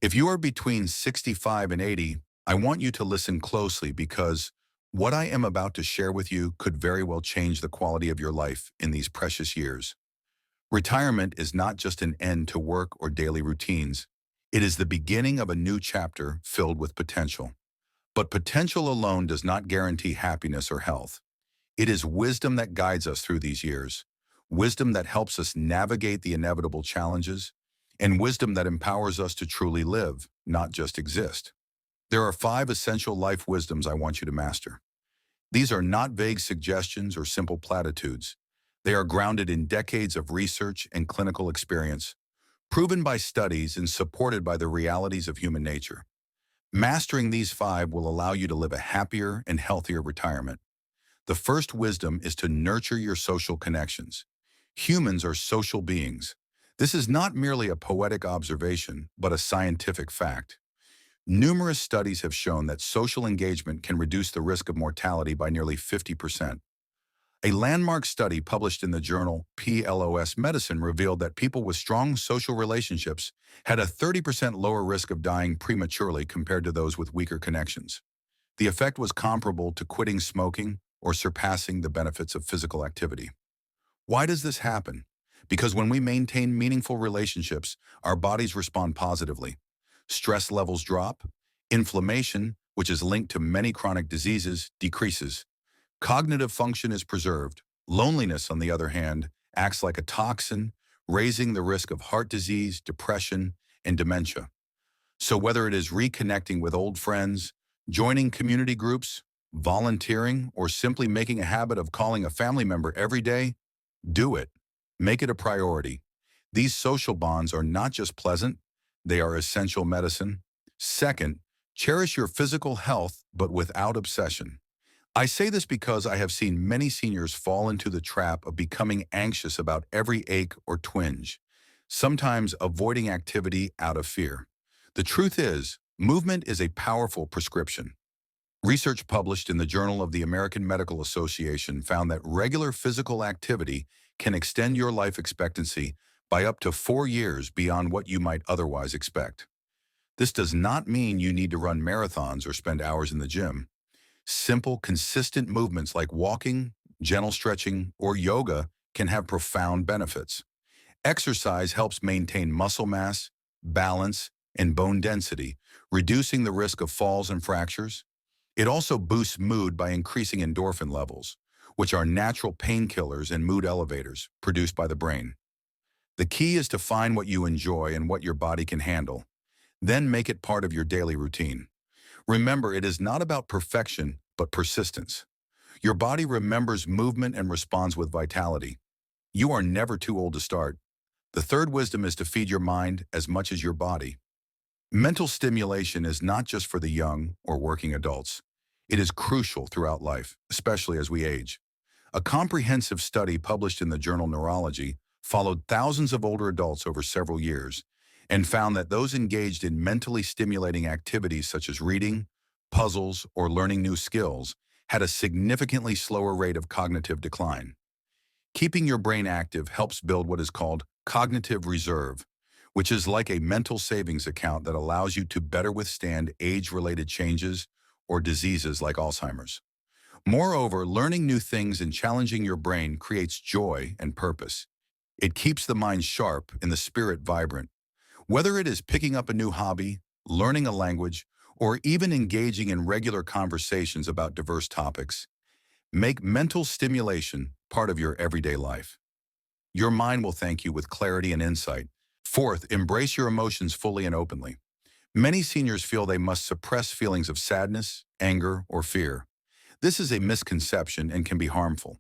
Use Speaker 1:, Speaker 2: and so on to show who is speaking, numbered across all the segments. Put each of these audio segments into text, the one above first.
Speaker 1: If you are between 65 and 80, I want you to listen closely because what I am about to share with you could very well change the quality of your life in these precious years. Retirement is not just an end to work or daily routines. It is the beginning of a new chapter filled with potential. But potential alone does not guarantee happiness or health. It is wisdom that guides us through these years, wisdom that helps us navigate the inevitable challenges, and wisdom that empowers us to truly live, not just exist. There are 5 essential life wisdoms I want you to master. These are not vague suggestions or simple platitudes. They are grounded in decades of research and clinical experience, proven by studies and supported by the realities of human nature. Mastering these 5 will allow you to live a happier and healthier retirement. The first wisdom is to nurture your social connections. Humans are social beings. This is not merely a poetic observation, but a scientific fact. Numerous studies have shown that social engagement can reduce the risk of mortality by nearly 50%. A landmark study published in the journal PLOS Medicine revealed that people with strong social relationships had a 30% lower risk of dying prematurely compared to those with weaker connections. The effect was comparable to quitting smoking or surpassing the benefits of physical activity. Why does this happen? Because when we maintain meaningful relationships, our bodies respond positively. Stress levels drop, inflammation, which is linked to many chronic diseases, decreases. Cognitive function is preserved. Loneliness, on the other hand, acts like a toxin, raising the risk of heart disease, depression, and dementia. So whether it is reconnecting with old friends, joining community groups, volunteering, or simply making a habit of calling a family member every day, do it. Make it a priority. These social bonds are not just pleasant, they are essential medicine. Second, cherish your physical health, but without obsession. I say this because I have seen many seniors fall into the trap of becoming anxious about every ache or twinge, sometimes avoiding activity out of fear. The truth is, movement is a powerful prescription. Research published in the Journal of the American Medical Association found that regular physical activity can extend your life expectancy by up to 4 years beyond what you might otherwise expect. This does not mean you need to run marathons or spend hours in the gym. Simple, consistent movements like walking, gentle stretching, or yoga can have profound benefits. Exercise helps maintain muscle mass, balance, and bone density, reducing the risk of falls and fractures. It also boosts mood by increasing endorphin levels, which are natural painkillers and mood elevators produced by the brain. The key is to find what you enjoy and what your body can handle, then make it part of your daily routine. Remember, it is not about perfection, but persistence. Your body remembers movement and responds with vitality. You are never too old to start. The third wisdom is to feed your mind as much as your body. Mental stimulation is not just for the young or working adults. It is crucial throughout life, especially as we age. A comprehensive study published in the journal Neurology followed thousands of older adults over several years and found that those engaged in mentally stimulating activities such as reading, puzzles, or learning new skills had a significantly slower rate of cognitive decline. Keeping your brain active helps build what is called cognitive reserve, which is like a mental savings account that allows you to better withstand age-related changes or diseases like Alzheimer's. Moreover, learning new things and challenging your brain creates joy and purpose. It keeps the mind sharp and the spirit vibrant. Whether it is picking up a new hobby, learning a language, or even engaging in regular conversations about diverse topics, make mental stimulation part of your everyday life. Your mind will thank you with clarity and insight. Fourth, embrace your emotions fully and openly. Many seniors feel they must suppress feelings of sadness, anger, or fear. This is a misconception and can be harmful.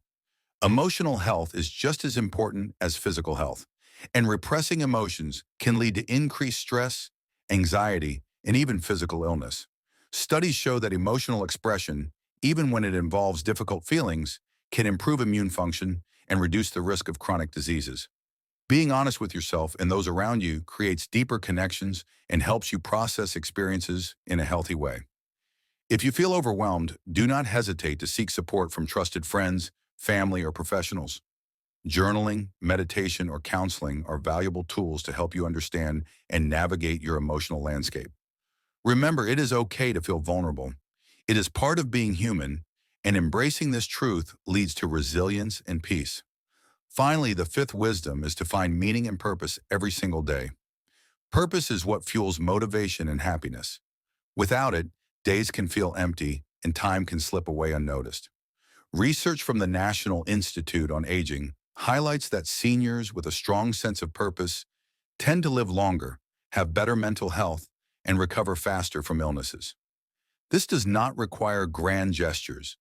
Speaker 1: Emotional health is just as important as physical health, and repressing emotions can lead to increased stress, anxiety, and even physical illness. Studies show that emotional expression, even when it involves difficult feelings, can improve immune function and reduce the risk of chronic diseases. Being honest with yourself and those around you creates deeper connections and helps you process experiences in a healthy way. If you feel overwhelmed, do not hesitate to seek support from trusted friends, family, or professionals. Journaling, meditation, or counseling are valuable tools to help you understand and navigate your emotional landscape. Remember, it is okay to feel vulnerable. It is part of being human, and embracing this truth leads to resilience and peace. Finally, the fifth wisdom is to find meaning and purpose every single day. Purpose is what fuels motivation and happiness. Without it, days can feel empty and time can slip away unnoticed. Research from the National Institute on Aging highlights that seniors with a strong sense of purpose tend to live longer, have better mental health, and recover faster from illnesses. This does not require grand gestures.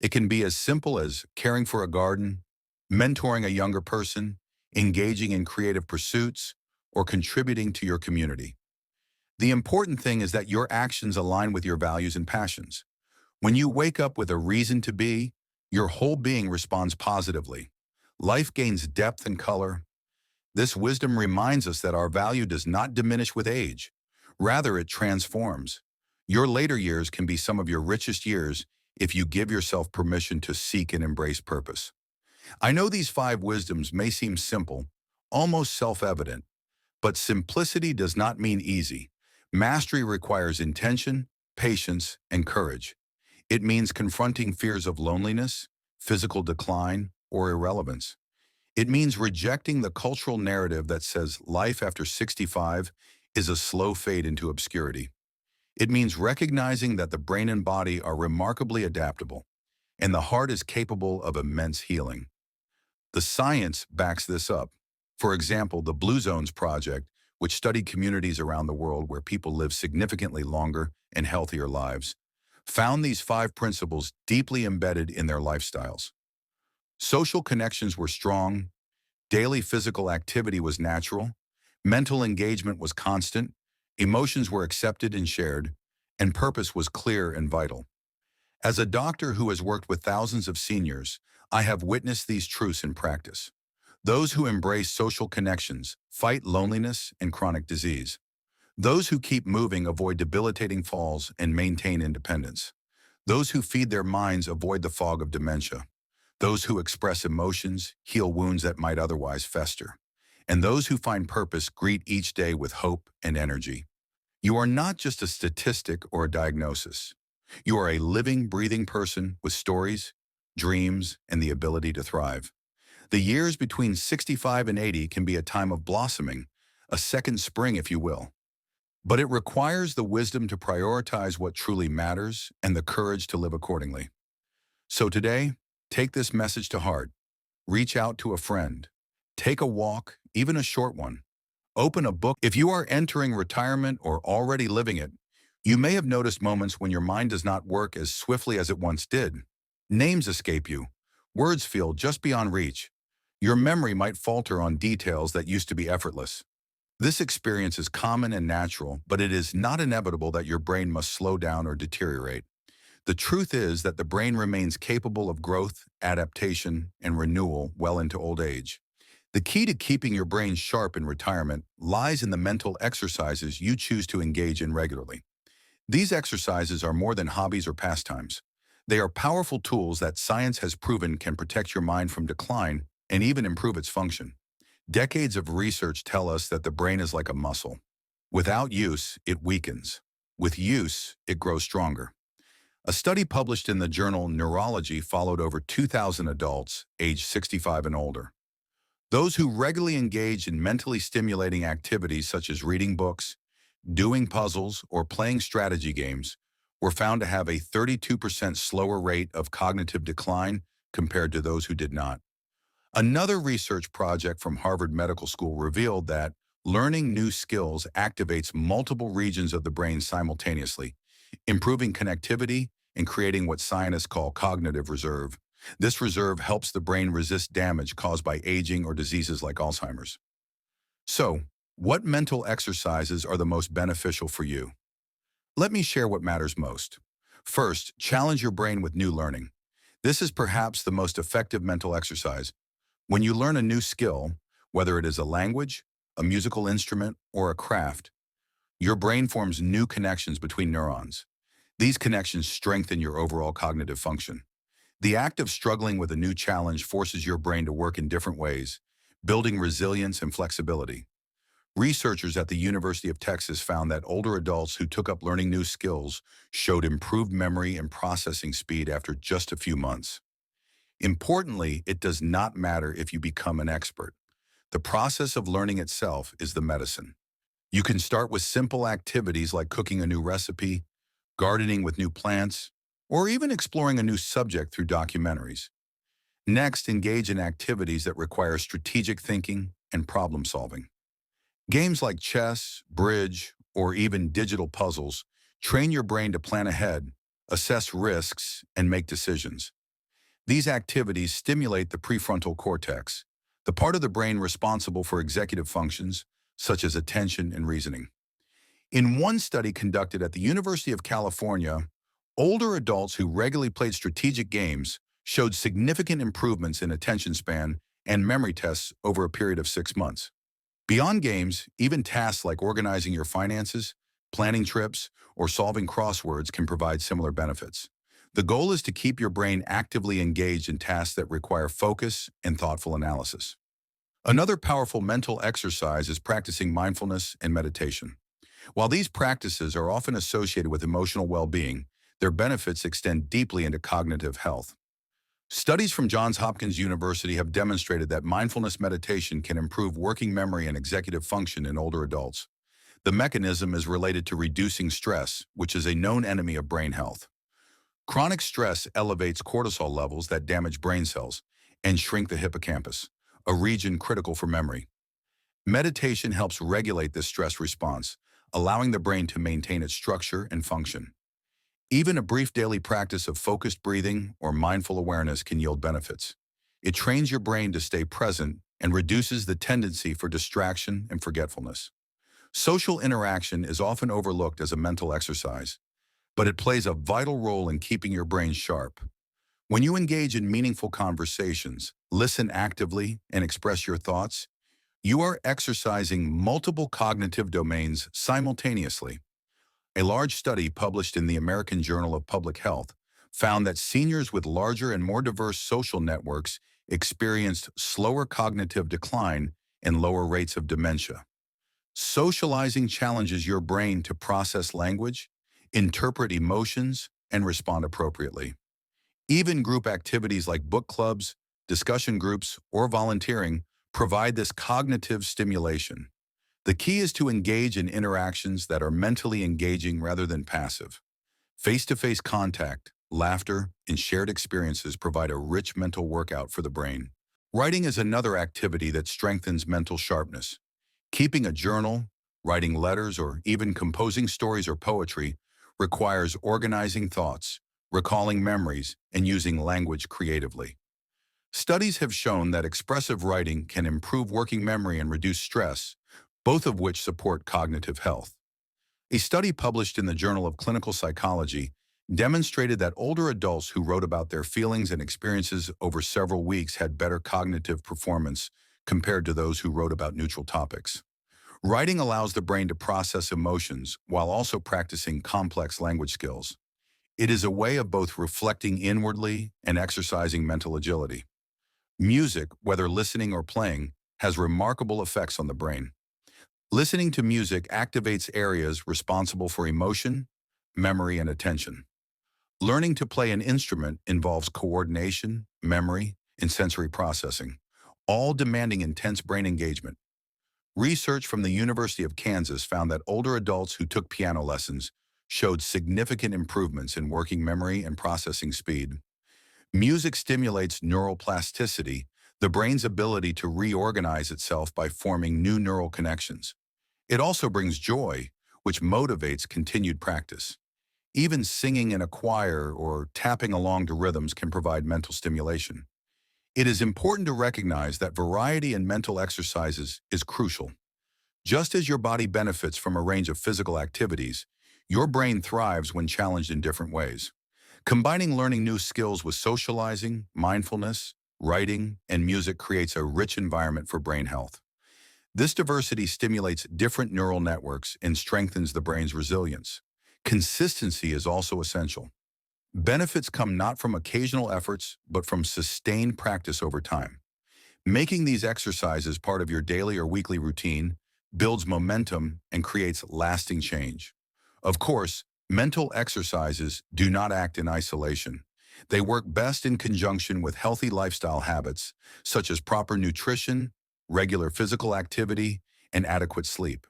Speaker 1: It can be as simple as caring for a garden, mentoring a younger person, engaging in creative pursuits, or contributing to your community. The important thing is that your actions align with your values and passions. When you wake up with a reason to be, your whole being responds positively. Life gains depth and color. This wisdom reminds us that our value does not diminish with age. Rather, it transforms. Your later years can be some of your richest years if you give yourself permission to seek and embrace purpose. I know these five wisdoms may seem simple, almost self-evident, but simplicity does not mean easy. Mastery requires intention, patience, and courage. It means confronting fears of loneliness, physical decline, or irrelevance. It means rejecting the cultural narrative that says life after 65 is a slow fade into obscurity. It means recognizing that the brain and body are remarkably adaptable, and the heart is capable of immense healing. The science backs this up. For example, the Blue Zones Project, which studied communities around the world where people live significantly longer and healthier lives, found these five principles deeply embedded in their lifestyles. Social connections were strong, daily physical activity was natural, mental engagement was constant, emotions were accepted and shared, and purpose was clear and vital. As a doctor who has worked with thousands of seniors, I have witnessed these truths in practice. Those who embrace social connections fight loneliness and chronic disease. Those who keep moving avoid debilitating falls and maintain independence. Those who feed their minds avoid the fog of dementia. Those who express emotions heal wounds that might otherwise fester. And those who find purpose greet each day with hope and energy. You are not just a statistic or a diagnosis. You are a living, breathing person with stories, dreams, and the ability to thrive. The years between 65 and 80 can be a time of blossoming, a second spring, if you will. But it requires the wisdom to prioritize what truly matters and the courage to live accordingly. So today, take this message to heart. Reach out to a friend. Take a walk, even a short one. Open a book. If you are entering retirement or already living it, you may have noticed moments when your mind does not work as swiftly as it once did. Names escape you. Words feel just beyond reach. Your memory might falter on details that used to be effortless. This experience is common and natural, but it is not inevitable that your brain must slow down or deteriorate. The truth is that the brain remains capable of growth, adaptation, and renewal well into old age. The key to keeping your brain sharp in retirement lies in the mental exercises you choose to engage in regularly. These exercises are more than hobbies or pastimes. They are powerful tools that science has proven can protect your mind from decline and even improve its function. Decades of research tell us that the brain is like a muscle. Without use, it weakens. With use, it grows stronger. A study published in the journal Neurology followed over 2,000 adults aged 65 and older. Those who regularly engage in mentally stimulating activities such as reading books, doing puzzles, or playing strategy games were found to have a 32% slower rate of cognitive decline compared to those who did not. Another research project from Harvard Medical School revealed that learning new skills activates multiple regions of the brain simultaneously, improving connectivity and creating what scientists call cognitive reserve. This reserve helps the brain resist damage caused by aging or diseases like Alzheimer's. So, what mental exercises are the most beneficial for you? Let me share what matters most. First, challenge your brain with new learning. This is perhaps the most effective mental exercise. When you learn a new skill, whether it is a language, a musical instrument, or a craft, your brain forms new connections between neurons. These connections strengthen your overall cognitive function. The act of struggling with a new challenge forces your brain to work in different ways, building resilience and flexibility. Researchers at the University of Texas found that older adults who took up learning new skills showed improved memory and processing speed after just a few months. Importantly, it does not matter if you become an expert. The process of learning itself is the medicine. You can start with simple activities like cooking a new recipe, gardening with new plants, or even exploring a new subject through documentaries. Next, engage in activities that require strategic thinking and problem solving. Games like chess, bridge, or even digital puzzles train your brain to plan ahead, assess risks, and make decisions. These activities stimulate the prefrontal cortex, the part of the brain responsible for executive functions, such as attention and reasoning. In one study conducted at the University of California, older adults who regularly played strategic games showed significant improvements in attention span and memory tests over a period of 6 months. Beyond games, even tasks like organizing your finances, planning trips, or solving crosswords can provide similar benefits. The goal is to keep your brain actively engaged in tasks that require focus and thoughtful analysis. Another powerful mental exercise is practicing mindfulness and meditation. While these practices are often associated with emotional well-being, their benefits extend deeply into cognitive health. Studies from Johns Hopkins University have demonstrated that mindfulness meditation can improve working memory and executive function in older adults. The mechanism is related to reducing stress, which is a known enemy of brain health. Chronic stress elevates cortisol levels that damage brain cells and shrink the hippocampus, a region critical for memory. Meditation helps regulate this stress response, allowing the brain to maintain its structure and function. Even a brief daily practice of focused breathing or mindful awareness can yield benefits. It trains your brain to stay present and reduces the tendency for distraction and forgetfulness. Social interaction is often overlooked as a mental exercise, but it plays a vital role in keeping your brain sharp. When you engage in meaningful conversations, listen actively, and express your thoughts, you are exercising multiple cognitive domains simultaneously. A large study published in the American Journal of Public Health found that seniors with larger and more diverse social networks experienced slower cognitive decline and lower rates of dementia. Socializing challenges your brain to process language, interpret emotions, and respond appropriately. Even group activities like book clubs, discussion groups, or volunteering provide this cognitive stimulation. The key is to engage in interactions that are mentally engaging rather than passive. Face-to-face contact, laughter, and shared experiences provide a rich mental workout for the brain. Writing is another activity that strengthens mental sharpness. Keeping a journal, writing letters, or even composing stories or poetry requires organizing thoughts, recalling memories, and using language creatively. Studies have shown that expressive writing can improve working memory and reduce stress, both of which support cognitive health. A study published in the Journal of Clinical Psychology demonstrated that older adults who wrote about their feelings and experiences over several weeks had better cognitive performance compared to those who wrote about neutral topics. Writing allows the brain to process emotions while also practicing complex language skills. It is a way of both reflecting inwardly and exercising mental agility. Music, whether listening or playing, has remarkable effects on the brain. Listening to music activates areas responsible for emotion, memory, and attention. Learning to play an instrument involves coordination, memory, and sensory processing, all demanding intense brain engagement. Research from the University of Kansas found that older adults who took piano lessons showed significant improvements in working memory and processing speed. Music stimulates neuroplasticity, the brain's ability to reorganize itself by forming new neural connections. It also brings joy, which motivates continued practice. Even singing in a choir or tapping along to rhythms can provide mental stimulation. It is important to recognize that variety in mental exercises is crucial. Just as your body benefits from a range of physical activities, your brain thrives when challenged in different ways. Combining learning new skills with socializing, mindfulness, writing, and music creates a rich environment for brain health. This diversity stimulates different neural networks and strengthens the brain's resilience. Consistency is also essential. Benefits come not from occasional efforts, but from sustained practice over time. Making these exercises part of your daily or weekly routine builds momentum and creates lasting change. Of course, mental exercises do not act in isolation. They work best in conjunction with healthy lifestyle habits, such as proper nutrition, regular physical activity, and adequate sleep.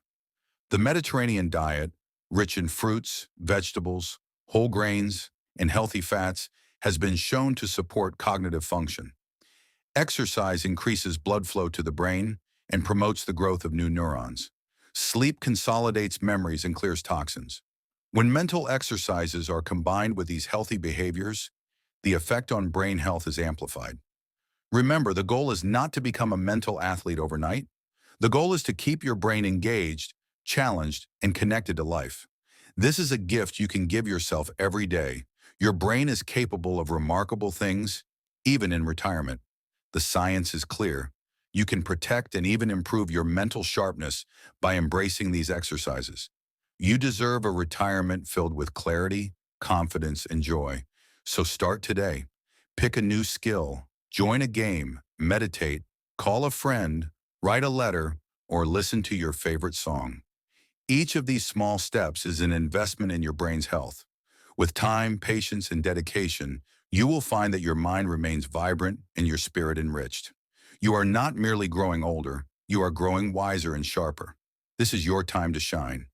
Speaker 1: The Mediterranean diet, rich in fruits, vegetables, whole grains, and healthy fats, has been shown to support cognitive function. Exercise increases blood flow to the brain and promotes the growth of new neurons. Sleep consolidates memories and clears toxins. When mental exercises are combined with these healthy behaviors, the effect on brain health is amplified. Remember, the goal is not to become a mental athlete overnight. The goal is to keep your brain engaged, challenged, and connected to life. This is a gift you can give yourself every day. Your brain is capable of remarkable things, even in retirement. The science is clear. You can protect and even improve your mental sharpness by embracing these exercises. You deserve a retirement filled with clarity, confidence, and joy. So start today. Pick a new skill, join a game, meditate, call a friend, write a letter, or listen to your favorite song. Each of these small steps is an investment in your brain's health. With time, patience, and dedication, you will find that your mind remains vibrant and your spirit enriched. You are not merely growing older, you are growing wiser and sharper. This is your time to shine.